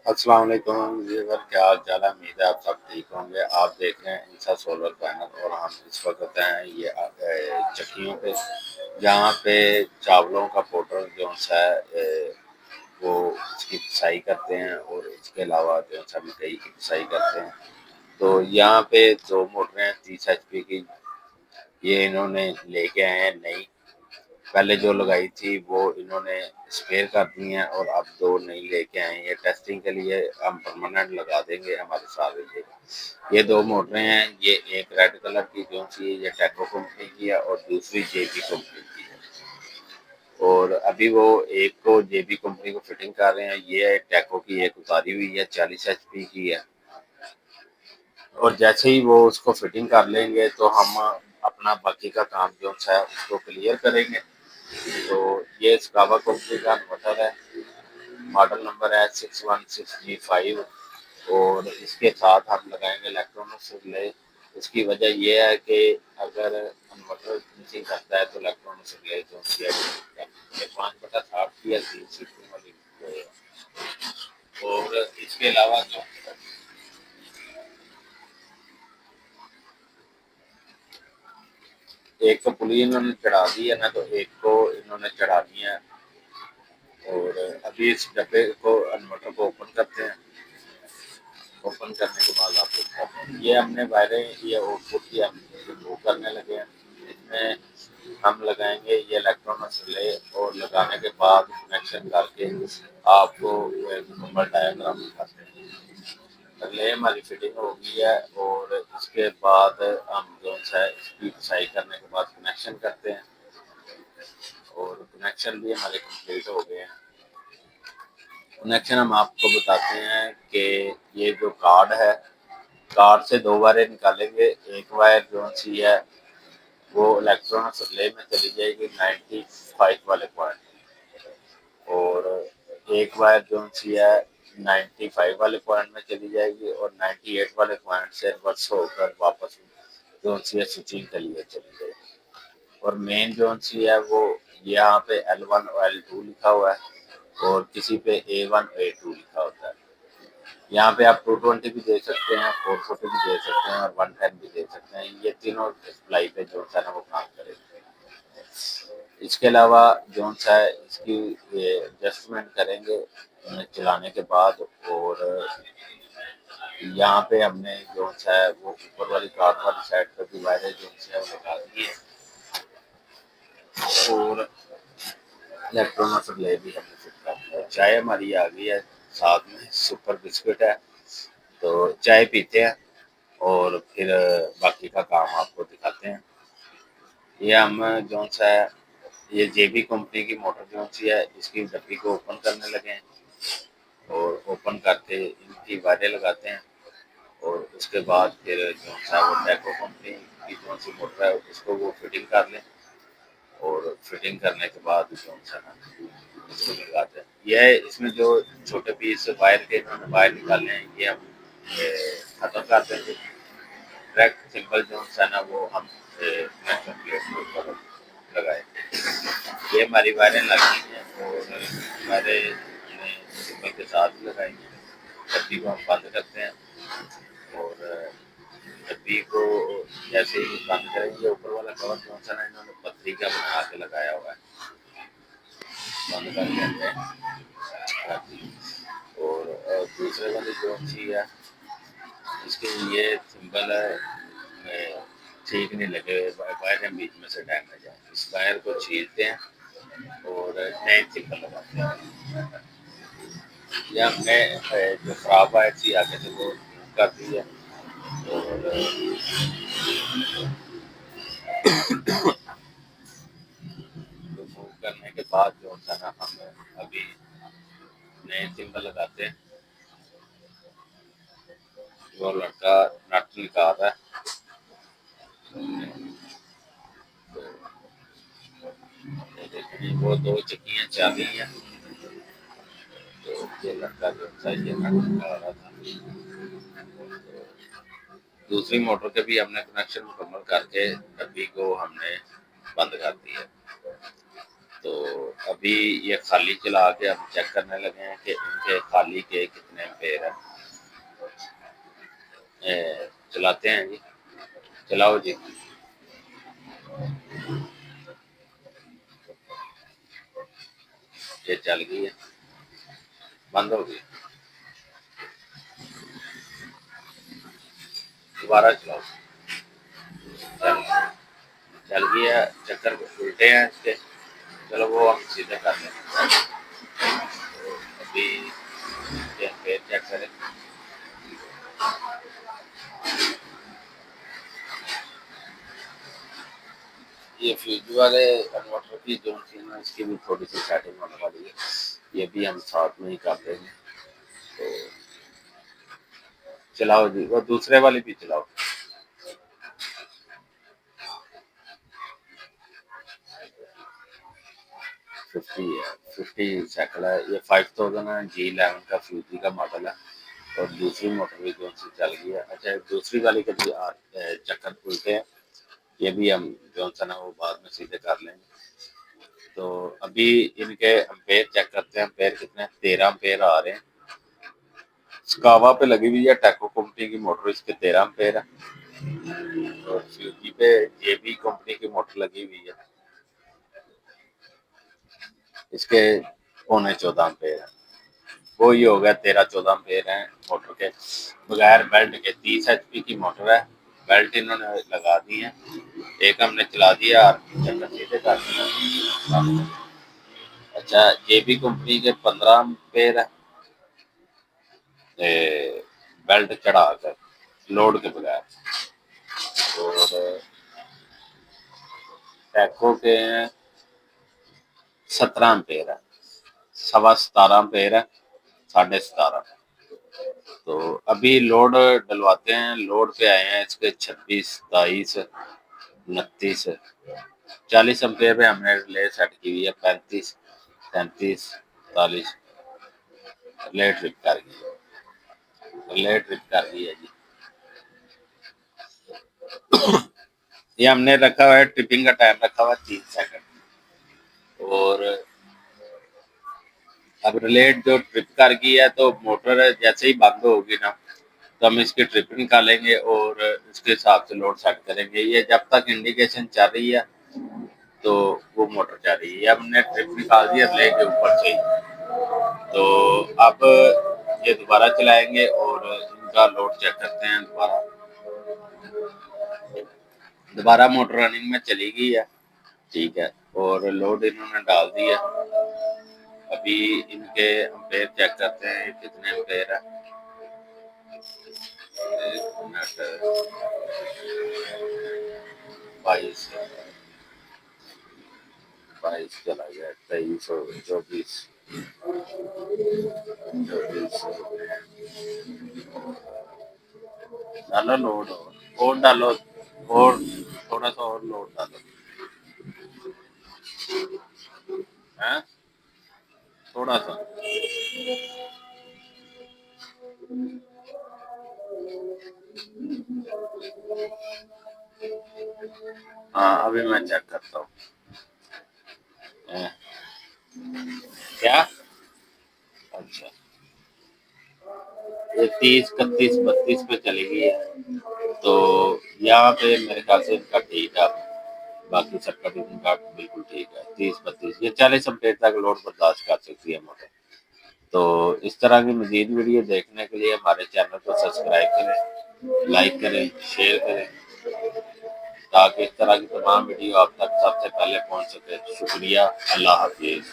अस्सलाम वालेकुम व्यूअर, क्या हाल चाल है। उम्मीद है आप सब ठीक होंगे। आप देख रहे हैं इंसा सोलर पैनल और हम इस वक्त हैं ये चक्कियों पे, जहाँ पे चावलों का पाउडर जो है वो इसकी पिसाई करते हैं और इसके अलावा जो है मकई की पिसाई करते हैं। तो यहाँ पे दो मोटरें हैं 30 HP की, ये इन्होंने लेके आए हैं नई। पहले जो लगाई थी वो इन्होंने स्पेयर कर दी हैं और अब दो नई लेके आए हैं। ये टेस्टिंग के लिए हम परमानेंट लगा देंगे, हमारे साथ रहिएगा। ये दो मोटरें हैं, ये एक रेड कलर की जो सी ये टेको कंपनी की है और दूसरी जेबी कंपनी की है। और अभी वो एक को जेबी कंपनी को फिटिंग कर रहे हैं। ये टेको की एक उतारी हुई है 40 HP की है, और जैसे ही वो उसको फिटिंग कर लेंगे तो हम अपना बाकी का काम जो है उसको क्लियर करेंगे। तो ये स्कावा कंपनी का इन्वर्टर है, मॉडल नंबर है 616G5, और इसके साथ हम लगाएंगे इलेक्ट्रॉनिक्स रिले। इसकी वजह यह है कि अगर इन्वर्टर मिसिंग करता है तो इलेक्ट्रॉनिक्स रिले जो है ये 5/60 की है, 3 सीटों वाली। और इसके अलावा जो एक तो पुली इन्होंने चढ़ा दी है ना, तो एक को इन्होंने चढ़ा दिया है। और अभी इस डब्बे को इन्वर्टर को ओपन करते हैं। ओपन करने के बाद आप देखते हैं ये हमने वायरें ये आउटपुट की हम रिमूव करने लगे हैं। इसमें हम लगाएंगे ये इलेक्ट्रॉनिक्स रिले, और लगाने के बाद कनेक्शन करके आपको मुकम्मल डायग्राम दिखाते हैं। रिले हमारी फिटिंग हो गई है, और इसके बाद हम जो है इसकी पिसाई करने के बाद कनेक्शन करते हैं, और कनेक्शन भी हमारे कंप्लीट हो गए हैं। कनेक्शन हम आपको बताते हैं कि ये जो कार्ड है, कार्ड से दो वायरें निकालेंगे। एक वायर जो सी है वो इलेक्ट्रॉनिक्स रिले में चली जाएगी 95 वाले पॉइंट, और एक वायर जो सी है 95 वाले पॉइंट में चली जाएगी, और 98 वाले पॉइंट से रिवर्स होकर वापस जो सी है स्विचिंग के लिए चली जाएगी। और मेन जो सी है वो यहाँ पे L1 और L2 लिखा हुआ है, और किसी पे A1 A2 लिखा होता है। यहाँ पे आप 220 भी दे सकते हैं, 440 भी दे सकते हैं, और 110 भी दे सकते हैं। ये तीनों सप्लाई पे जो है ना वो काम करेगा। इसके अलावा जो सा है इसकी एडजस्टमेंट करेंगे चलाने के बाद। और यहाँ पे हमने जो सा है वो ऊपर वाली कार्ड वाली साइड पर भी वायरें जो है वो लगा दी है, और इलेक्ट्रॉनिक रिले भी हमने फिट कर दिया। चाय हमारी आ गई है, साथ में सुपर बिस्किट है। तो चाय पीते हैं और फिर बाकी का काम आपको दिखाते हैं। ये हम जो सा है ये जेबी कंपनी की मोटर जो सी है इसकी डब्बी को ओपन करने लगे हैं, और ओपन करके इनकी वायरें लगाते हैं। और उसके बाद फिर जो सा वो टेको कंपनी की जो सी मोटर है उसको वो फिटिंग कर लें, और फिटिंग करने के बाद जो सा ना इसको लगाते हैं। यह इसमें जो छोटे पीस वायर के इन्होंने वायर निकाले हैं ये हम खत्म कर देंगे। डायरेक्ट सिंपल जो है ना वो हम कनेक्शन प्लेट के ऊपर लगाए। ये हमारी वायरें लगी हैं, और वायरें हमने सिंबल के साथ लगाई हैं। डब्बी को हम बंद करते हैं, और डब्बी को जैसे ही बंद करेंगे ऊपर वाला कवर जो सा ना इन्होंने पतली का बना के लगाया हुआ है। बंद कर देते हैं। और दूसरे वाली जो सी है इसके लिए सिंबल ठीक नहीं लगे, वायर बीच में से डैमेज है। इस वायर को छीलते हैं और नए सिंबल लगाते हैं। या हमने जो खराब वायर थी आगे से वो कर दी है, और रिमूव करने के बाद जो है ना हम अभी नए सिंबल लगाते हैं। वो लड़का नट निकाल रहा है, तो वो दो चक्कियाँ चाबी हैं, तो ये लड़का जो था ये नट निकाल रहा था। दूसरी मोटर के भी हमने कनेक्शन मुकम्मल करके डब्बी को हमने बंद कर दिया। तो अभी ये खाली चला के हम चेक करने लगे हैं कि इनके खाली के कितने एम्पेयर हैं। चलाते हैं जी, चलाओ जी। ये चल गई है, बंद हो गई, दोबारा चलाओ। चल चल गई है, चक्कर उल्टे हैं इसके। चलो वो हम सीधे कर लेंगे। अभी ये एम्पेयर चेक करें। ये फ्यूज वाले कन्वर्टर की जो थी ना, इसकी भी थोड़ी सी सेटिंग होने वाली है, ये भी हम साथ में ही कर देंगे। तो चलाओ जी, वो दूसरे वाली भी चलाओ। 50 है, 50 साइकिल है, ये 5000 है, G11 का फ्यूजी का मॉडल है। और दूसरी मोटर भी जो सी चल गई है। अच्छा, दूसरी वाली के भी चक्कर उल्टे हैं, ये भी हम जो सा ना वो बाद में सीधे कर लेंगे। तो अभी इनके एम्पेयर चेक करते हैं, एम्पेयर कितने, 13 एम्पेयर आ रहे हैं। स्कावा पे लगी हुई है टेको कंपनी की मोटर, इसके 13 एम्पेयर है। और फ्यूजी पे जेबी कंपनी की मोटर लगी हुई है, इसके 14.25 एम्पेयर है। वो ही हो गया, 13-14 एम्पेयर है मोटर के, बगैर बेल्ट के। 30 HP की मोटर है, बेल्ट इन्होंने लगा दी है। एक हमने चला दिया और चक्कर सीधे कर दिया। अच्छा, जेबी कंपनी के 15 एम्पेयर है, बेल्ट चढ़ा कर लोड के बगैर। और टैको के 17 एम्पेयर है, 17.25 एम्पेयर है, 17.5। तो अभी लोड डलवाते हैं। लोड पे आए हैं इसके 26, 22, 29, 40 एम्पेयर पे हमने रिले सेट की हुई है। 35, 33, 40 रिले ट्रिप कर गई है, रिले ट्रिप कर गई है जी। ये हमने रखा हुआ है, ट्रिपिंग का टाइम रखा हुआ है 3 सेकंड। और अब रिलेट जो ट्रिप कर गई है, तो मोटर जैसे ही बंद होगी ना, तो हम इसकी ट्रिप निकालेंगे और इसके हिसाब से लोड सेट करेंगे। ये जब तक इंडिकेशन चल रही है तो वो मोटर चल रही है। हमने ट्रिप निकाल दी रिले के ऊपर से ही। तो अब ये दोबारा चलाएंगे और इनका लोड चेक करते हैं दोबारा। दोबारा मोटर रनिंग में चली गई है, ठीक है, और लोड इन्होंने डाल दिया। अभी इनके एम्पेयर चेक करते हैं कितने एम्पेयर है। 22, 22 चला गया, 23 हो गई, 24, 24 डालो लोड, और डालो, और थोड़ा सा और लोड डालो है, थोड़ा सा। हाँ, अभी मैं चेक करता हूँ। क्या? अच्छा, ये 30, 31, 32 पे चली गई है। तो यहाँ पे मेरे ख्याल से इनका ठीक है। बाकी सर्किट इनका बिल्कुल ठीक है। 30, 32, ये 40 एम्पेयर तक लोड बर्दाश्त कर सकती है मोटर। तो इस तरह की मजीद वीडियो देखने के लिए हमारे चैनल को सब्सक्राइब करें, लाइक करें, शेयर करें, ताकि इस तरह की तमाम वीडियो आप तक सबसे पहले पहुंच सके। शुक्रिया, अल्लाह हाफिज।